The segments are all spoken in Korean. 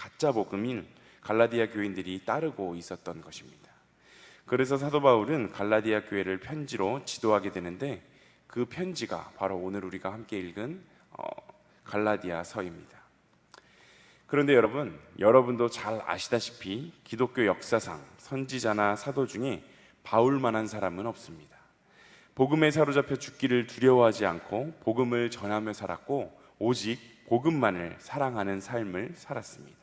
가짜 복음인 갈라디아 교인들이 따르고 있었던 것입니다. 그래서 사도 바울은 갈라디아 교회를 편지로 지도하게 되는데, 그 편지가 바로 오늘 우리가 함께 읽은 갈라디아서입니다. 그런데 여러분도 잘 아시다시피 기독교 역사상 선지자나 사도 중에 바울만한 사람은 없습니다. 복음에 사로잡혀 죽기를 두려워하지 않고 복음을 전하며 살았고, 오직 복음만을 사랑하는 삶을 살았습니다.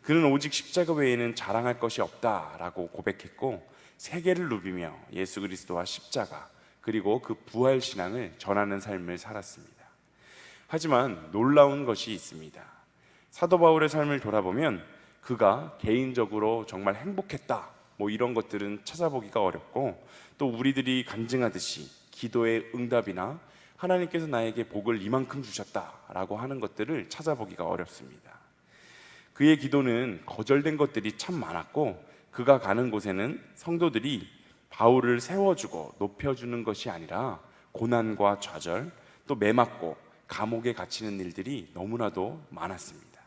그는 오직 십자가 외에는 자랑할 것이 없다라고 고백했고, 세계를 누비며 예수 그리스도와 십자가 그리고 그 부활 신앙을 전하는 삶을 살았습니다. 하지만 놀라운 것이 있습니다. 사도 바울의 삶을 돌아보면 그가 개인적으로 정말 행복했다, 이런 것들은 찾아보기가 어렵고, 또 우리들이 간증하듯이 기도의 응답이나 하나님께서 나에게 복을 이만큼 주셨다라고 하는 것들을 찾아보기가 어렵습니다. 그의 기도는 거절된 것들이 참 많았고, 그가 가는 곳에는 성도들이 바울을 세워주고 높여주는 것이 아니라 고난과 좌절, 또 매맞고 감옥에 갇히는 일들이 너무나도 많았습니다.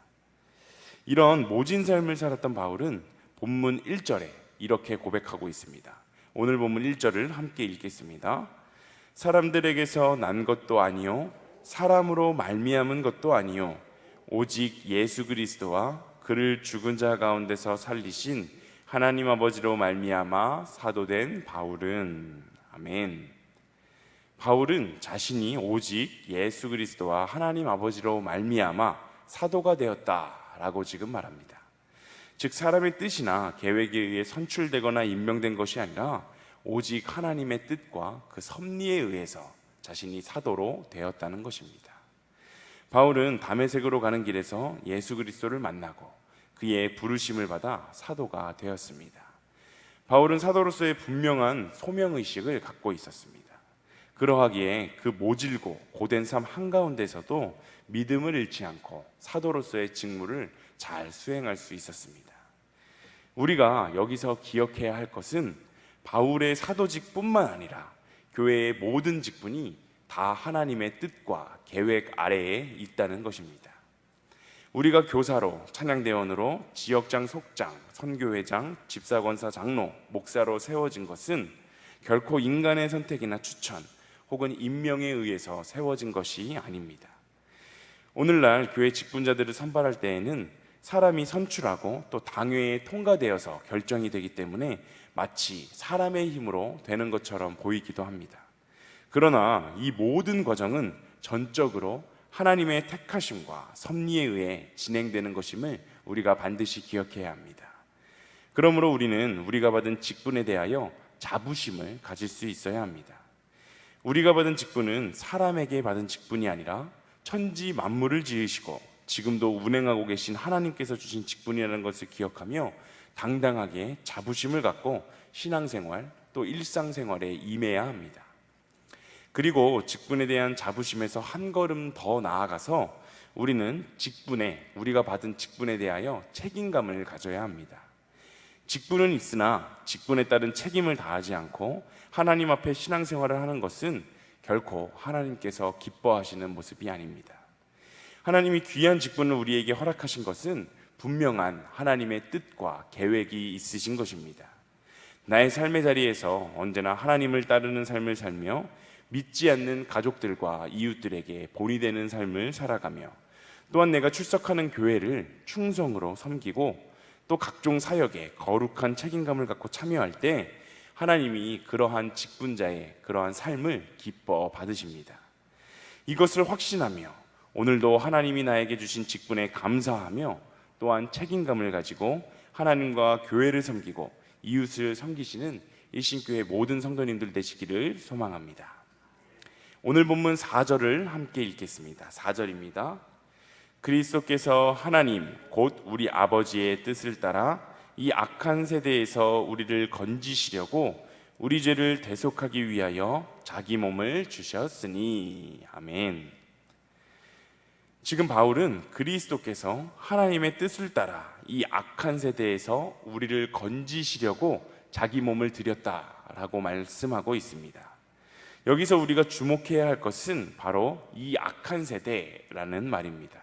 이런 모진 삶을 살았던 바울은 본문 1절에 이렇게 고백하고 있습니다. 오늘 본문 1절을 함께 읽겠습니다. 사람들에게서 난 것도 아니요 사람으로 말미암은 것도 아니요 오직 예수 그리스도와 그를 죽은 자 가운데서 살리신 하나님 아버지로 말미암아 사도된 바울은. 아멘. 바울은 자신이 오직 예수 그리스도와 하나님 아버지로 말미암아 사도가 되었다라고 지금 말합니다. 즉 사람의 뜻이나 계획에 의해 선출되거나 임명된 것이 아니라 오직 하나님의 뜻과 그 섭리에 의해서 자신이 사도로 되었다는 것입니다. 바울은 다메섹으로 가는 길에서 예수 그리스도를 만나고 그의 부르심을 받아 사도가 되었습니다. 바울은 사도로서의 분명한 소명의식을 갖고 있었습니다. 그러하기에 그 모질고 고된 삶 한가운데서도 믿음을 잃지 않고 사도로서의 직무를 잘 수행할 수 있었습니다. 우리가 여기서 기억해야 할 것은 바울의 사도직뿐만 아니라 교회의 모든 직분이 다 하나님의 뜻과 계획 아래에 있다는 것입니다. 우리가 교사로, 찬양대원으로, 지역장, 속장, 선교회장, 집사권사, 장로, 목사로 세워진 것은 결코 인간의 선택이나 추천 혹은 임명에 의해서 세워진 것이 아닙니다. 오늘날 교회 직분자들을 선발할 때에는 사람이 선출하고 또 당회에 통과되어서 결정이 되기 때문에 마치 사람의 힘으로 되는 것처럼 보이기도 합니다. 그러나 이 모든 과정은 전적으로 하나님의 택하심과 섭리에 의해 진행되는 것임을 우리가 반드시 기억해야 합니다. 그러므로 우리는 우리가 받은 직분에 대하여 자부심을 가질 수 있어야 합니다. 우리가 받은 직분은 사람에게 받은 직분이 아니라 천지 만물을 지으시고 지금도 운행하고 계신 하나님께서 주신 직분이라는 것을 기억하며 당당하게 자부심을 갖고 신앙생활 또 일상생활에 임해야 합니다. 그리고 직분에 대한 자부심에서 한 걸음 더 나아가서 우리는 우리가 받은 직분에 대하여 책임감을 가져야 합니다. 직분은 있으나 직분에 따른 책임을 다하지 않고 하나님 앞에 신앙생활을 하는 것은 결코 하나님께서 기뻐하시는 모습이 아닙니다. 하나님이 귀한 직분을 우리에게 허락하신 것은 분명한 하나님의 뜻과 계획이 있으신 것입니다. 나의 삶의 자리에서 언제나 하나님을 따르는 삶을 살며 믿지 않는 가족들과 이웃들에게 본이 되는 삶을 살아가며 또한 내가 출석하는 교회를 충성으로 섬기고 또 각종 사역에 거룩한 책임감을 갖고 참여할 때 하나님이 그러한 직분자의 그러한 삶을 기뻐 받으십니다. 이것을 확신하며 오늘도 하나님이 나에게 주신 직분에 감사하며 또한 책임감을 가지고 하나님과 교회를 섬기고 이웃을 섬기시는 일신교회 모든 성도님들 되시기를 소망합니다. 오늘 본문 4절을 함께 읽겠습니다. 4절입니다. 그리스도께서 하나님 곧 우리 아버지의 뜻을 따라 이 악한 세대에서 우리를 건지시려고 우리 죄를 대속하기 위하여 자기 몸을 주셨으니. 아멘. 지금 바울은 그리스도께서 하나님의 뜻을 따라 이 악한 세대에서 우리를 건지시려고 자기 몸을 드렸다라고 말씀하고 있습니다. 여기서 우리가 주목해야 할 것은 바로 이 악한 세대라는 말입니다.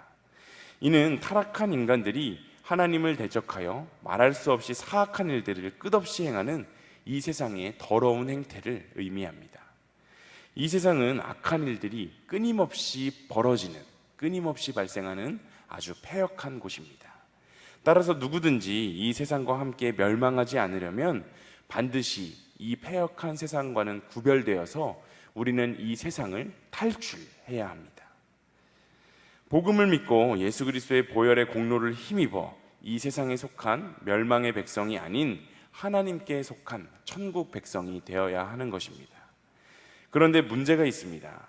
이는 타락한 인간들이 하나님을 대적하여 말할 수 없이 사악한 일들을 끝없이 행하는 이 세상의 더러운 행태를 의미합니다. 이 세상은 악한 일들이 끊임없이 벌어지는, 끊임없이 발생하는 아주 패역한 곳입니다. 따라서 누구든지 이 세상과 함께 멸망하지 않으려면 반드시 이 패역한 세상과는 구별되어서 우리는 이 세상을 탈출해야 합니다. 복음을 믿고 예수 그리스도의 보혈의 공로를 힘입어 이 세상에 속한 멸망의 백성이 아닌 하나님께 속한 천국 백성이 되어야 하는 것입니다. 그런데 문제가 있습니다.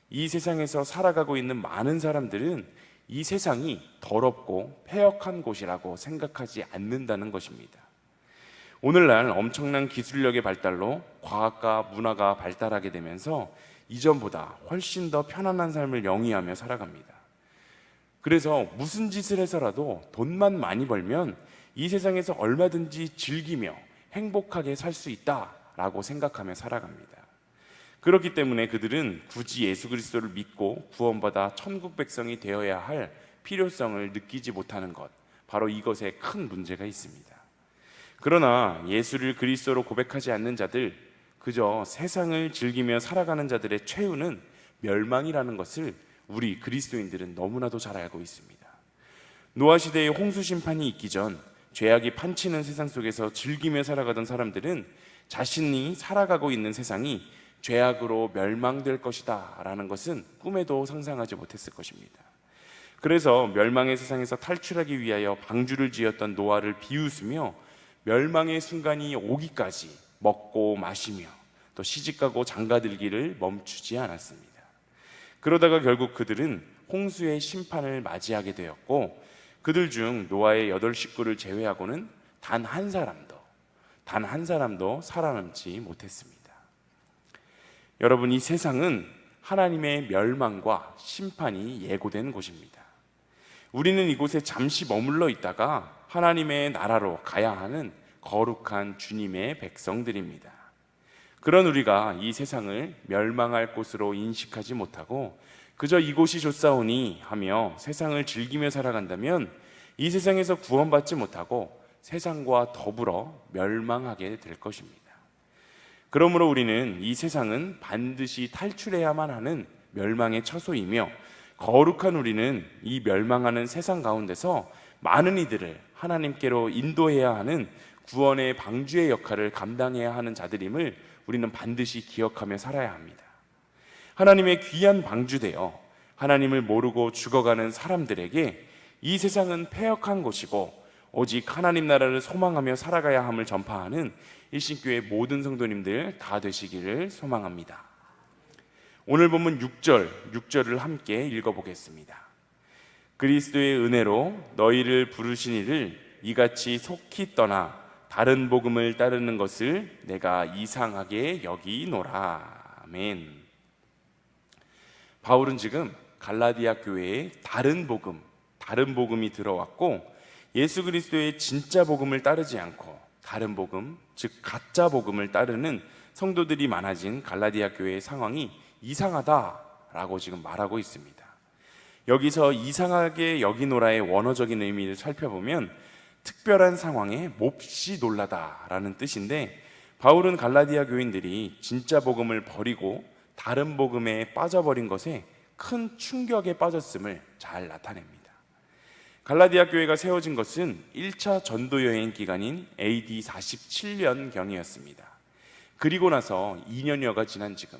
이 세상에서 살아가고 있는 많은 사람들은 이 세상이 더럽고 패역한 곳이라고 생각하지 않는다는 것입니다. 오늘날 엄청난 기술력의 발달로 과학과 문화가 발달하게 되면서 이전보다 훨씬 더 편안한 삶을 영위하며 살아갑니다. 그래서 무슨 짓을 해서라도 돈만 많이 벌면 이 세상에서 얼마든지 즐기며 행복하게 살 수 있다라고 생각하며 살아갑니다. 그렇기 때문에 그들은 굳이 예수 그리스도를 믿고 구원받아 천국 백성이 되어야 할 필요성을 느끼지 못하는 것, 바로 이것에 큰 문제가 있습니다. 그러나 예수를 그리스도로 고백하지 않는 자들, 그저 세상을 즐기며 살아가는 자들의 최후는 멸망이라는 것을 우리 그리스도인들은 너무나도 잘 알고 있습니다. 노아 시대의 홍수 심판이 있기 전 죄악이 판치는 세상 속에서 즐기며 살아가던 사람들은 자신이 살아가고 있는 세상이 죄악으로 멸망될 것이다 라는 것은 꿈에도 상상하지 못했을 것입니다. 그래서 멸망의 세상에서 탈출하기 위하여 방주를 지었던 노아를 비웃으며 멸망의 순간이 오기까지 먹고 마시며 또 시집가고 장가들기를 멈추지 않았습니다. 그러다가 결국 그들은 홍수의 심판을 맞이하게 되었고, 그들 중 노아의 8 식구를 제외하고는 단 한 사람도 살아남지 못했습니다. 여러분, 이 세상은 하나님의 멸망과 심판이 예고된 곳입니다. 우리는 이곳에 잠시 머물러 있다가 하나님의 나라로 가야 하는 거룩한 주님의 백성들입니다. 그런 우리가 이 세상을 멸망할 곳으로 인식하지 못하고 그저 이곳이 좋사오니 하며 세상을 즐기며 살아간다면 이 세상에서 구원받지 못하고 세상과 더불어 멸망하게 될 것입니다. 그러므로 우리는 이 세상은 반드시 탈출해야만 하는 멸망의 처소이며, 거룩한 우리는 이 멸망하는 세상 가운데서 많은 이들을 하나님께로 인도해야 하는 구원의 방주의 역할을 감당해야 하는 자들임을 우리는 반드시 기억하며 살아야 합니다. 하나님의 귀한 방주되어 하나님을 모르고 죽어가는 사람들에게 이 세상은 패역한 곳이고 오직 하나님 나라를 소망하며 살아가야 함을 전파하는 일신교회 모든 성도님들 다 되시기를 소망합니다. 오늘 본문 6절을 함께 읽어보겠습니다. 그리스도의 은혜로 너희를 부르신 이를 이같이 속히 떠나 다른 복음을 따르는 것을 내가 이상하게 여기노라. 아멘. 바울은 지금 갈라디아 교회에 다른 복음이 들어왔고, 예수 그리스도의 진짜 복음을 따르지 않고 다른 복음, 즉 가짜 복음을 따르는 성도들이 많아진 갈라디아 교회의 상황이 이상하다라고 지금 말하고 있습니다. 여기서 이상하게 여기노라의 원어적인 의미를 살펴보면 특별한 상황에 몹시 놀라다라는 뜻인데, 바울은 갈라디아 교인들이 진짜 복음을 버리고 다른 복음에 빠져버린 것에 큰 충격에 빠졌음을 잘 나타냅니다. 갈라디아 교회가 세워진 것은 1차 전도 여행 기간인 AD 47년경이었습니다. 그리고 나서 2년여가 지난 지금,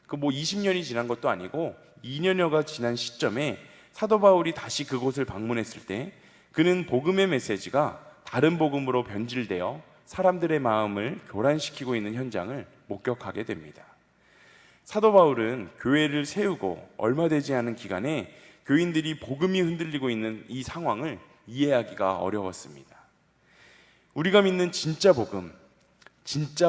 20년이 지난 것도 아니고 2년여가 지난 시점에 사도 바울이 다시 그곳을 방문했을 때 그는 복음의 메시지가 다른 복음으로 변질되어 사람들의 마음을 교란시키고 있는 현장을 목격하게 됩니다. 사도 바울은 교회를 세우고 얼마 되지 않은 기간에 교인들이 복음이 흔들리고 있는 이 상황을 이해하기가 어려웠습니다. 우리가 믿는 진짜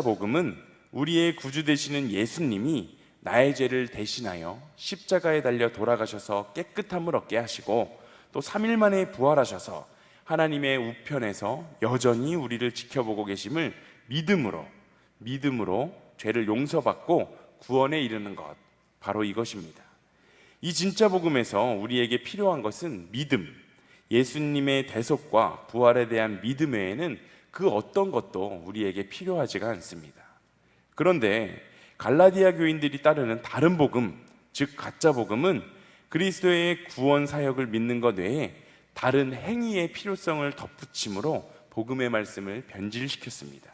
복음은 우리의 구주 되시는 예수님이 나의 죄를 대신하여 십자가에 달려 돌아가셔서 깨끗함을 얻게 하시고 또 3일 만에 부활하셔서 하나님의 우편에서 여전히 우리를 지켜보고 계심을 믿음으로 죄를 용서받고 구원에 이르는 것, 바로 이것입니다. 이 진짜 복음에서 우리에게 필요한 것은 믿음, 예수님의 대속과 부활에 대한 믿음 외에는 그 어떤 것도 우리에게 필요하지가 않습니다. 그런데 갈라디아 교인들이 따르는 다른 복음, 즉 가짜 복음은 그리스도의 구원 사역을 믿는 것 외에 다른 행위의 필요성을 덧붙임으로 복음의 말씀을 변질시켰습니다.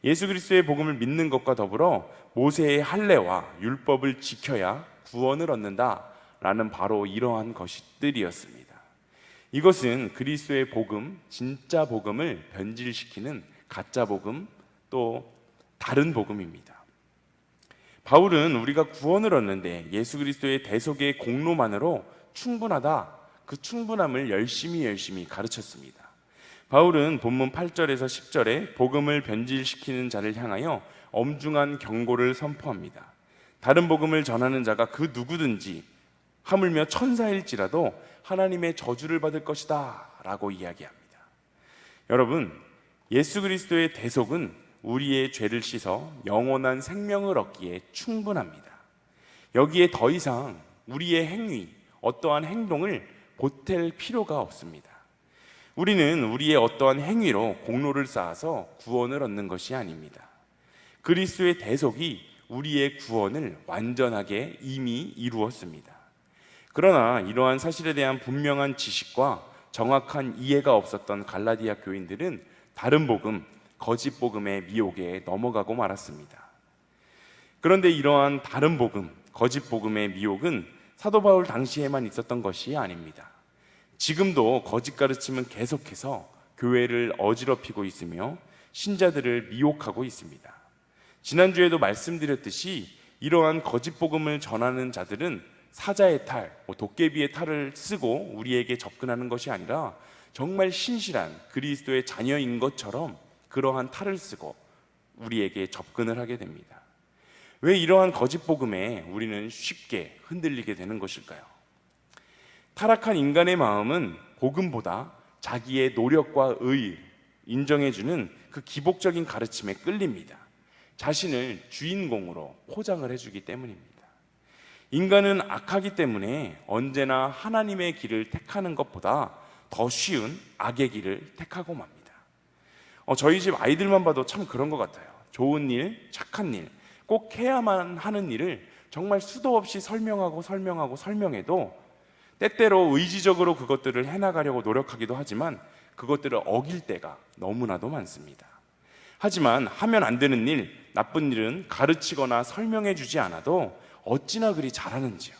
예수 그리스도의 복음을 믿는 것과 더불어 모세의 할례와 율법을 지켜야 구원을 얻는다라는 바로 이러한 것들이었습니다. 이것은 그리스도의 복음, 진짜 복음을 변질시키는 가짜 복음, 또 다른 복음입니다. 바울은 우리가 구원을 얻는데 예수 그리스도의 대속의 공로만으로 충분하다, 그 충분함을 열심히 가르쳤습니다. 바울은 본문 8절에서 10절에 복음을 변질시키는 자를 향하여 엄중한 경고를 선포합니다. 다른 복음을 전하는 자가 그 누구든지 하물며 천사일지라도 하나님의 저주를 받을 것이다 라고 이야기합니다. 여러분, 예수 그리스도의 대속은 우리의 죄를 씻어 영원한 생명을 얻기에 충분합니다. 여기에 더 이상 우리의 행위, 어떠한 행동을 보탤 필요가 없습니다. 우리는 우리의 어떠한 행위로 공로를 쌓아서 구원을 얻는 것이 아닙니다. 그리스도의 대속이 우리의 구원을 완전하게 이미 이루었습니다. 그러나 이러한 사실에 대한 분명한 지식과 정확한 이해가 없었던 갈라디아 교인들은 다른 복음, 거짓 복음의 미혹에 넘어가고 말았습니다. 그런데 이러한 다른 복음, 거짓 복음의 미혹은 사도 바울 당시에만 있었던 것이 아닙니다. 지금도 거짓 가르침은 계속해서 교회를 어지럽히고 있으며 신자들을 미혹하고 있습니다. 지난주에도 말씀드렸듯이 이러한 거짓 복음을 전하는 자들은 사자의 탈, 도깨비의 탈을 쓰고 우리에게 접근하는 것이 아니라 정말 신실한 그리스도의 자녀인 것처럼 그러한 탈을 쓰고 우리에게 접근을 하게 됩니다. 왜 이러한 거짓 복음에 우리는 쉽게 흔들리게 되는 것일까요? 타락한 인간의 마음은 복음보다 자기의 노력과 의, 인정해주는 그 기복적인 가르침에 끌립니다. 자신을 주인공으로 포장을 해주기 때문입니다. 인간은 악하기 때문에 언제나 하나님의 길을 택하는 것보다 더 쉬운 악의 길을 택하고 맙니다. 저희 집 아이들만 봐도 참 그런 것 같아요. 좋은 일, 착한 일, 꼭 해야만 하는 일을 정말 수도 없이 설명해도 때때로 의지적으로 그것들을 해나가려고 노력하기도 하지만 그것들을 어길 때가 너무나도 많습니다. 하지만 하면 안 되는 일, 나쁜 일은 가르치거나 설명해 주지 않아도 어찌나 그리 잘하는지요.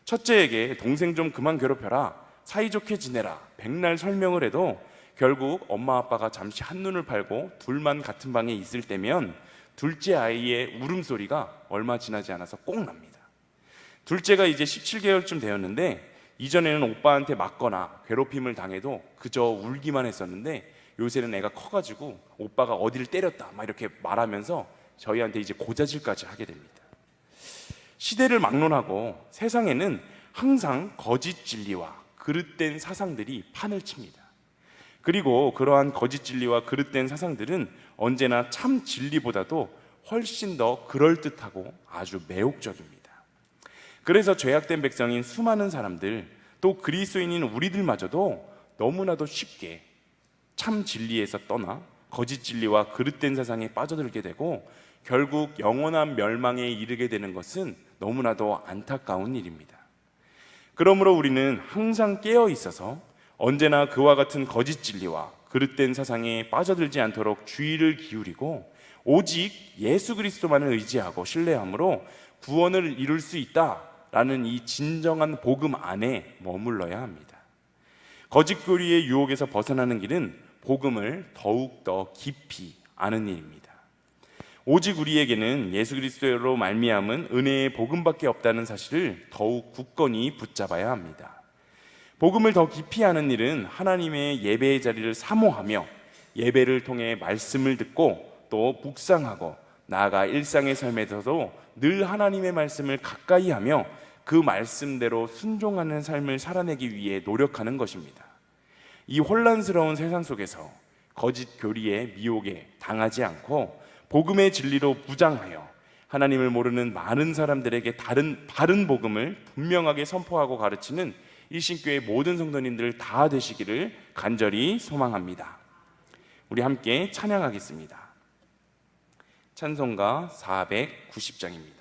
첫째에게 동생 좀 그만 괴롭혀라, 사이좋게 지내라, 백날 설명을 해도 결국 엄마 아빠가 잠시 한눈을 팔고 둘만 같은 방에 있을 때면 둘째 아이의 울음소리가 얼마 지나지 않아서 꼭 납니다. 둘째가 이제 17개월쯤 되었는데 이전에는 오빠한테 맞거나 괴롭힘을 당해도 그저 울기만 했었는데 요새는 애가 커가지고 오빠가 어디를 때렸다 막 이렇게 말하면서 저희한테 이제 고자질까지 하게 됩니다. 시대를 막론하고 세상에는 항상 거짓 진리와 그릇된 사상들이 판을 칩니다. 그리고 그러한 거짓 진리와 그릇된 사상들은 언제나 참 진리보다도 훨씬 더 그럴듯하고 아주 매혹적입니다. 그래서 죄악된 백성인 수많은 사람들, 또 그리스도인인 우리들마저도 너무나도 쉽게 참 진리에서 떠나 거짓 진리와 그릇된 사상에 빠져들게 되고 결국 영원한 멸망에 이르게 되는 것은 너무나도 안타까운 일입니다. 그러므로 우리는 항상 깨어 있어서 언제나 그와 같은 거짓 진리와 그릇된 사상에 빠져들지 않도록 주의를 기울이고 오직 예수 그리스도만을 의지하고 신뢰함으로 구원을 이룰 수 있다라는 이 진정한 복음 안에 머물러야 합니다. 거짓 교리의 유혹에서 벗어나는 길은 복음을 더욱더 깊이 아는 일입니다. 오직 우리에게는 예수 그리스도로 말미암은 은혜의 복음밖에 없다는 사실을 더욱 굳건히 붙잡아야 합니다. 복음을 더 깊이 아는 일은 하나님의 예배의 자리를 사모하며 예배를 통해 말씀을 듣고 또 묵상하고 나아가 일상의 삶에서도 늘 하나님의 말씀을 가까이 하며 그 말씀대로 순종하는 삶을 살아내기 위해 노력하는 것입니다. 이 혼란스러운 세상 속에서 거짓 교리의 미혹에 당하지 않고 복음의 진리로 무장하여 하나님을 모르는 많은 사람들에게 바른 복음을 분명하게 선포하고 가르치는 일신교회 모든 성도님들 다 되시기를 간절히 소망합니다. 우리 함께 찬양하겠습니다. 찬송가 490장입니다.